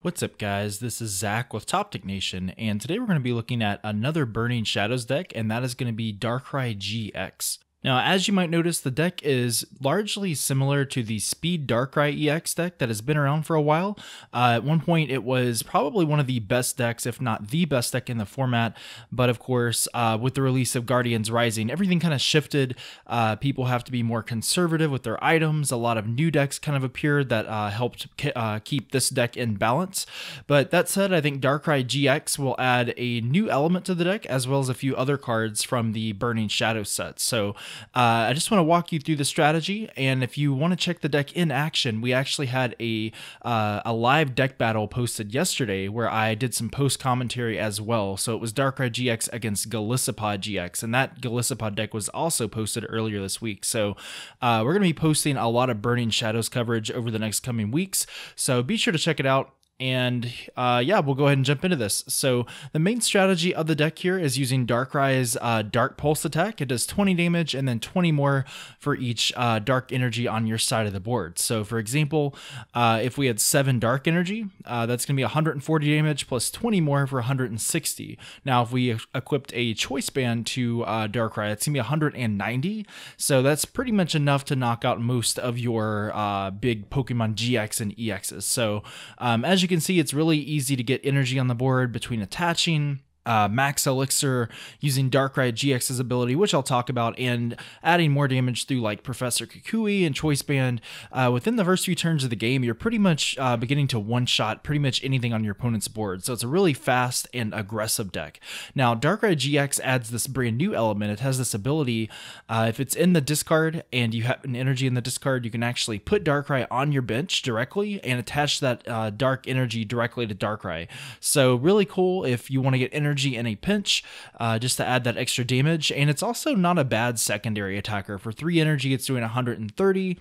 What's up, guys? This is Zach with Toptic Nation, and today we're going to be looking at another Burning Shadows deck, and that is going to be Darkrai GX. Now, as you might notice, the deck is largely similar to the Speed Darkrai-EX deck that has been around for a while. At one point, it was probably one of the best decks, if not the best deck in the format, but of course, with the release of Guardians Rising, everything kind of shifted. People have to be more conservative with their items. A lot of new decks kind of appeared that helped keep this deck in balance. But that said, I think Darkrai GX will add a new element to the deck, as well as a few other cards from the Burning Shadows set. So I just want to walk you through the strategy, and if you want to check the deck in action, we actually had a live deck battle posted yesterday where I did some post commentary as well. So it was Darkrai GX against Golisopod GX, and that Golisopod deck was also posted earlier this week. So we're going to be posting a lot of Burning Shadows coverage over the next coming weeks, so be sure to check it out. And yeah, we'll go ahead and jump into this. So the main strategy of the deck here is using Darkrai's Dark Pulse attack. It does 20 damage and then 20 more for each Dark Energy on your side of the board. So for example, if we had 7 Dark Energy, that's going to be 140 damage plus 20 more for 160. Now, if we equipped a Choice Band to Darkrai, it's going to be 190. So that's pretty much enough to knock out most of your big Pokemon GX and EXs. So as you can see, it's really easy to get energy on the board between attaching Max Elixir, using Darkrai GX's ability, which I'll talk about, and adding more damage through like Professor Kukui and Choice Band. Within the first few turns of the game, you're pretty much beginning to one-shot pretty much anything on your opponent's board. So it's a really fast and aggressive deck. Now, Darkrai GX adds this brand new element. It has this ability, if it's in the discard and you have an energy in the discard, you can actually put Darkrai on your bench directly and attach that dark energy directly to Darkrai. So really cool if you want to get energy in a pinch, just to add that extra damage. And it's also not a bad secondary attacker. For 3 energy, it's doing 130.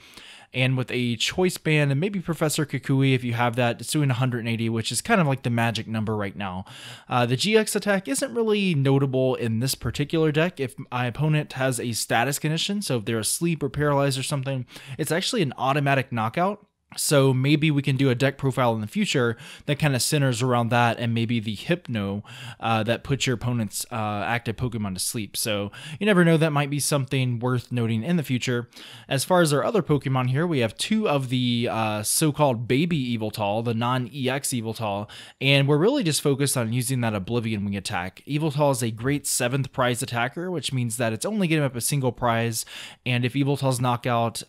And with a Choice Band and maybe Professor Kukui, if you have that, it's doing 180, which is kind of like the magic number right now. The GX attack isn't really notable in this particular deck. If my opponent has a status condition, so if they're asleep or paralyzed or something, it's actually an automatic knockout. So maybe we can do a deck profile in the future that kind of centers around that, and maybe the Hypno that puts your opponent's active Pokemon to sleep. So you never know, that might be something worth noting in the future. As far as our other Pokemon here, we have 2 of the so-called baby Yveltal, the non-EX Yveltal, and we're really just focused on using that Oblivion Wing attack. Yveltal is a great 7th prize attacker, which means that it's only getting up a single prize, and if Yveltal's knockout,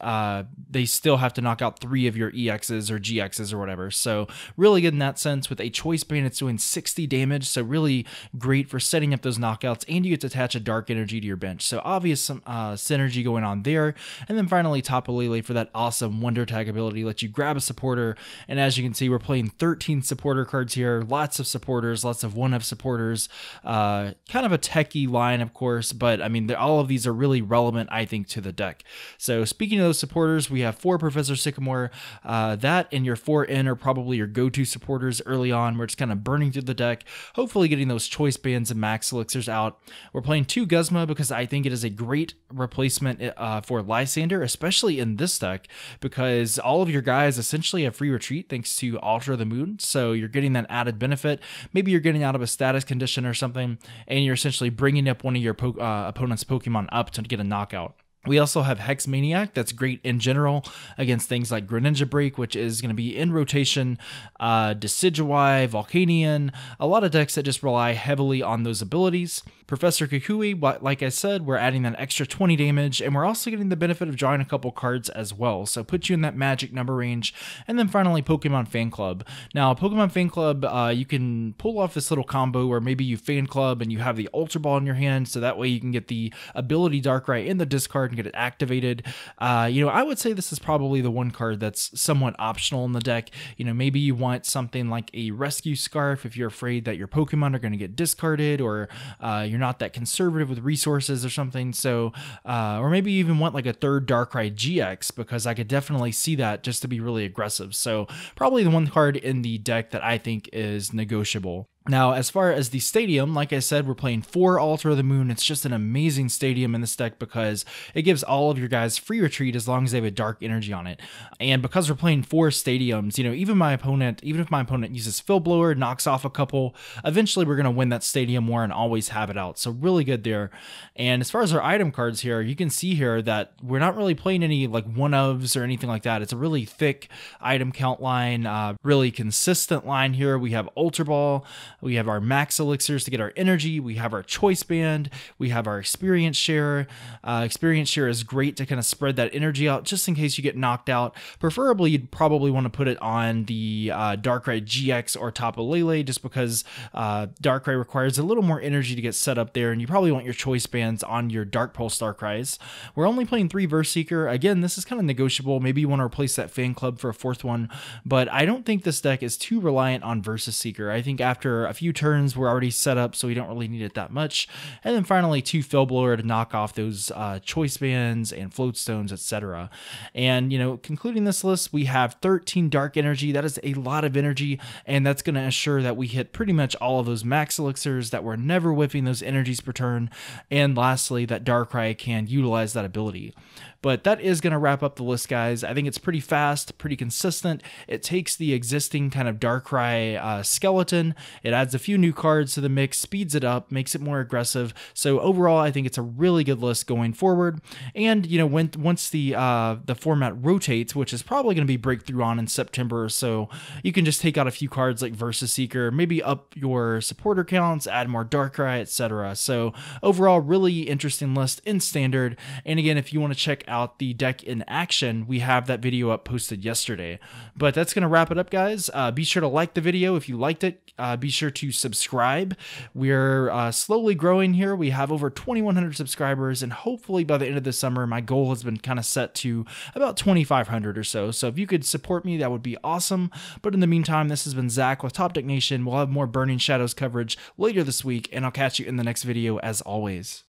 they still have to knock out 3 of your EXs or GXs or whatever. So really good in that sense. With a Choice Band, it's doing 60 damage, so really great for setting up those knockouts, and you get to attach a Dark Energy to your bench. So obvious some synergy going on there. And then finally, Tapu Lele for that awesome Wonder Tag ability, let you grab a supporter. And as you can see, we're playing 13 supporter cards here, lots of supporters, lots of one-of supporters, kind of a techie line, of course, but I mean, all of these are really relevant, I think, to the deck. So speaking of those supporters, we have 4 Professor Sycamore. That and your 4N are probably your go-to supporters early on. We're just kind of burning through the deck, hopefully getting those Choice Bands and Max Elixirs out. We're playing 2 Guzma because I think it is a great replacement for Lysander, especially in this deck, because all of your guys essentially have free retreat thanks to Alter the Moon, so you're getting that added benefit. Maybe you're getting out of a status condition or something, and you're essentially bringing up one of your opponent's Pokemon up to get a knockout. We also have Hex Maniac, that's great in general against things like Greninja Break, which is going to be in rotation, Decidueye, Volcanion, a lot of decks that just rely heavily on those abilities. Professor Kukui, like I said, we're adding that extra 20 damage, and we're also getting the benefit of drawing a couple cards as well, so put you in that magic number range. And then finally, Pokemon Fan Club. Now, Pokemon Fan Club, you can pull off this little combo where maybe you Fan Club and you have the Ultra Ball in your hand, so that way you can get the ability Darkrai in the discard and get it activated. You know, I would say this is probably the one card that's somewhat optional in the deck. You know, maybe you want something like a Rescue Scarf if you're afraid that your Pokemon are going to get discarded, or you're not that conservative with resources or something. So, or maybe you even want like a 3rd Darkrai GX, because I could definitely see that just to be really aggressive. So probably the one card in the deck that I think is negotiable. Now, as far as the stadium, like I said, we're playing 4 Altar of the Moon. It's just an amazing stadium in this deck because it gives all of your guys free retreat as long as they have a dark energy on it. And because we're playing 4 stadiums, even if my opponent uses Fill Blower, knocks off a couple, eventually we're going to win that stadium war and always have it out. So really good there. And as far as our item cards here, you can see here that we're not really playing any like one-ofs or anything like that. It's a really thick item count line, really consistent line here. We have Ultra Ball. We have our Max Elixirs to get our energy. We have our Choice Band. We have our Experience Share. Experience Share is great to kind of spread that energy out just in case you get knocked out. Preferably, you'd probably want to put it on the Darkrai GX or Tapu Lele just because Darkrai requires a little more energy to get set up there, and you probably want your Choice Bands on your Dark Pulse Darkrais. We're only playing 3 Verse Seeker. Again, this is kind of negotiable. Maybe you want to replace that Fan Club for a 4th one, but I don't think this deck is too reliant on Versus Seeker. I think after a few turns we're already set up, so we don't really need it that much. And then finally 2 Fill Blower to knock off those Choice Bands and Float Stones, etc. And concluding this list, we have 13 Dark Energy. That is a lot of energy, and that's going to ensure that we hit pretty much all of those Max Elixirs, that we're never whipping those energies per turn, and lastly that Darkrai can utilize that ability. But that is going to wrap up the list, guys. I think it's pretty fast, pretty consistent. It takes the existing kind of Darkrai skeleton, it adds a few new cards to the mix, speeds it up, makes it more aggressive. So overall, I think it's a really good list going forward. And once the format rotates, which is probably going to be Breakthrough on in September or so, you can just take out a few cards like Versus Seeker, maybe up your supporter counts, add more Darkrai, etc. So overall, really interesting list in Standard. And again, if you want to check out the deck in action, we have that video up posted yesterday. But that's going to wrap it up, guys. Be sure to like the video if you liked it. Be sure to subscribe. We're slowly growing here. We have over 2,100 subscribers, and hopefully by the end of the summer, my goal has been kind of set to about 2,500 or so. So if you could support me, that would be awesome. But in the meantime, this has been Zach with Top Deck Nation. We'll have more Burning Shadows coverage later this week, and I'll catch you in the next video as always.